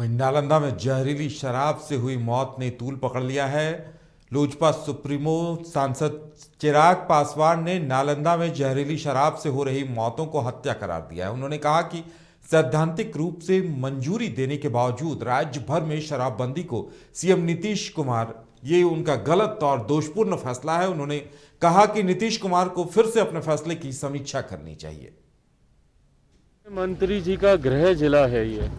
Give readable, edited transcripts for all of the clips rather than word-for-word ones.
वहीं नालंदा में जहरीली शराब से हुई मौत ने तूल पकड़ लिया है। लोजपा सुप्रीमो सांसद चिराग पासवान ने नालंदा में जहरीली शराब से हो रही मौतों को हत्या करार दिया है। उन्होंने कहा कि सैद्धांतिक रूप से मंजूरी देने के बावजूद राज्य भर में शराबबंदी को सीएम नीतीश कुमार ये उनका गलत और दोषपूर्ण फैसला है। उन्होंने कहा कि नीतीश कुमार को फिर से अपने फैसले की समीक्षा करनी चाहिए। मंत्री जी का गृह जिला है ये,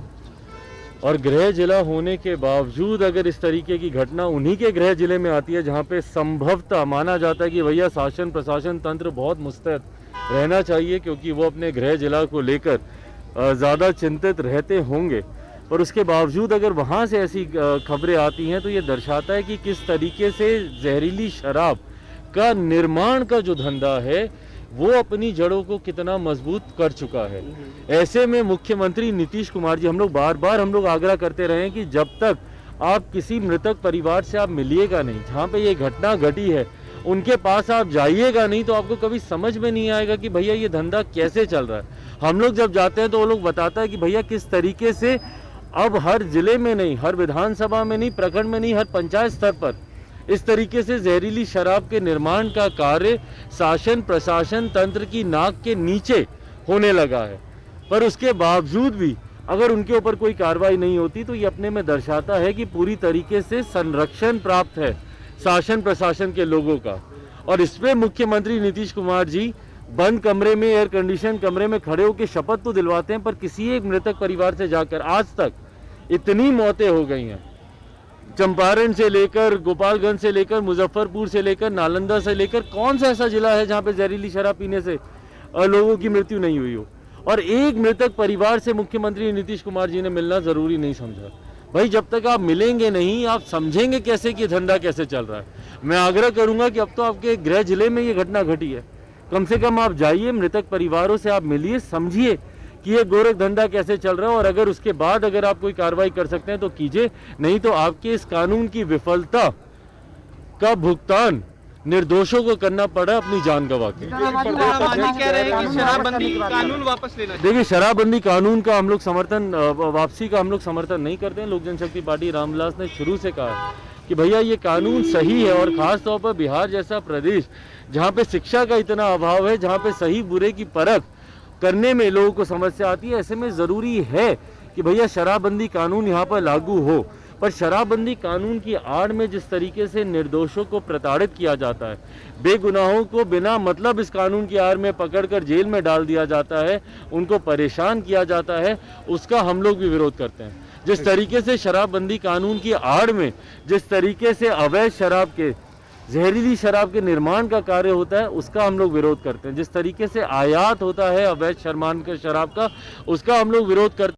और गृह जिला होने के बावजूद अगर इस तरीके की घटना उन्हीं के गृह जिले में आती है जहां पे संभवतः माना जाता है कि भैया शासन प्रशासन तंत्र बहुत मुस्तैद रहना चाहिए, क्योंकि वो अपने गृह जिला को लेकर ज़्यादा चिंतित रहते होंगे, और उसके बावजूद अगर वहां से ऐसी खबरें आती हैं तो ये दर्शाता है कि किस तरीके से जहरीली शराब का निर्माण का जो धंधा है वो अपनी जड़ों को कितना मजबूत कर चुका है। ऐसे में मुख्यमंत्री नीतीश कुमार जी, हम लोग बार आग्रह करते रहे कि जब तक आप किसी मृतक परिवार से आप मिलिएगा नहीं, जहाँ पे ये घटना घटी है उनके पास आप जाइएगा नहीं, तो आपको कभी समझ में नहीं आएगा कि भैया ये धंधा कैसे चल रहा है। हम लोग जब जाते हैं तो वो लोग बताता है कि भैया किस तरीके से अब हर जिले में नहीं, हर विधानसभा में नहीं, प्रखंड में नहीं, हर पंचायत स्तर पर इस तरीके से जहरीली शराब के निर्माण का कार्य शासन प्रशासन तंत्र की नाक के नीचे होने लगा है। पर उसके बावजूद भी अगर उनके ऊपर कोई कार्रवाई नहीं होती तो ये अपने में दर्शाता है कि पूरी तरीके से संरक्षण प्राप्त है शासन प्रशासन के लोगों का। और इसमें मुख्यमंत्री नीतीश कुमार जी बंद कमरे में, एयर कंडीशन कमरे में खड़े होकर शपथ तो दिलवाते हैं, पर किसी एक मृतक परिवार से जाकर आज तक इतनी मौतें हो गई हैं, चंपारण से लेकर, गोपालगंज से लेकर, मुजफ्फरपुर से लेकर, नालंदा से लेकर, कौन सा ऐसा जिला है जहां पे जहरीली शराब पीने से लोगों की मृत्यु नहीं हुई हो। और एक मृतक परिवार से मुख्यमंत्री नीतीश कुमार जी ने मिलना जरूरी नहीं समझा। भाई जब तक आप मिलेंगे नहीं, आप समझेंगे कैसे कि धंधा कैसे चल रहा है। मैं आग्रह करूंगा कि अब तो आपके गृह जिले में ये घटना घटी है, कम से कम आप जाइए, मृतक परिवारों से आप मिलिए, समझिए कि ये गोरख धंधा कैसे चल रहा है, और अगर उसके बाद अगर आप कोई कार्रवाई कर सकते हैं तो कीजिए, नहीं तो आपके इस कानून की विफलता का भुगतान निर्दोषों को करना पड़ा अपनी जान गंवा के। देखिए, शराबबंदी कानून का हम लोग समर्थन, वापसी का हम लोग समर्थन नहीं करते हैं। लोक जनशक्ति पार्टी रामविलास ने शुरू से कहा कि भैया ये कानून सही है, और खास तौर पर बिहार जैसा प्रदेश जहाँ पे शिक्षा का इतना अभाव है, जहाँ पे सही बुरे की परख करने में लोगों को समस्या आती है, ऐसे में जरूरी है कि भैया शराबबंदी कानून यहाँ पर लागू हो। पर शराबबंदी कानून की आड़ में जिस तरीके से निर्दोषों को प्रताड़ित किया जाता है, बेगुनाहों को बिना मतलब इस कानून की आड़ में पकड़कर जेल में डाल दिया जाता है, उनको परेशान किया जाता है, उसका हम लोग भी विरोध करते हैं। जिस तरीके से शराबबंदी कानून की आड़ में जिस तरीके से अवैध शराब के, जहरीली शराब के निर्माण का कार्य होता है, उसका हम लोग विरोध करते हैं। जिस तरीके से आयात होता है अवैध शराब का, उसका हम लोग विरोध करते हैं।